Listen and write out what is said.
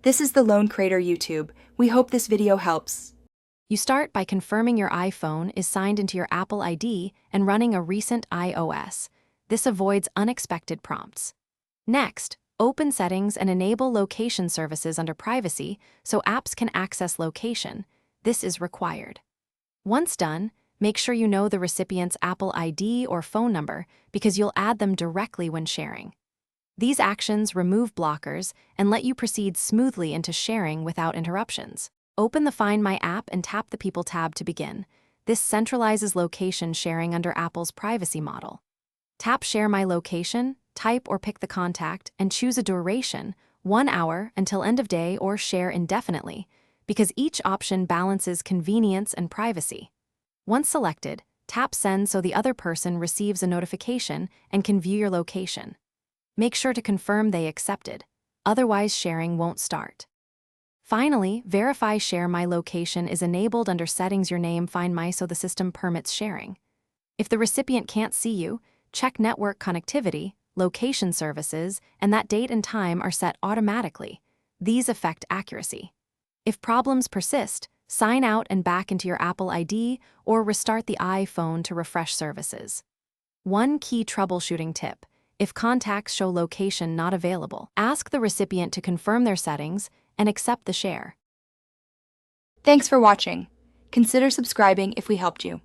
This is the Lone Crater YouTube. We hope this video helps. You start by confirming your iPhone is signed into your Apple ID and running a recent iOS. This avoids unexpected prompts. Next, open Settings and enable location services under Privacy so apps can access location. This is required. Once done, make sure you know the recipient's Apple ID or phone number because you'll add them directly when sharing. These actions remove blockers and let you proceed smoothly into sharing without interruptions. Open the Find My app and tap the People tab to begin. This centralizes location sharing under Apple's privacy model. Tap Share My Location, type or pick the contact, and choose a duration, 1 hour until end of day or share indefinitely, because each option balances convenience and privacy. Once selected, tap Send so the other person receives a notification and can view your location. Make sure to confirm they accepted, otherwise sharing won't start. Finally, verify Share My Location is enabled under Settings your name Find My so the system permits sharing. If the recipient can't see you, check network connectivity, location services, and that date and time are set automatically. These affect accuracy. If problems persist, sign out and back into your Apple ID or restart the iPhone to refresh services. One key troubleshooting tip: if contacts show location not available, ask the recipient to confirm their settings and accept the share. Thanks for watching. Consider subscribing if we helped you.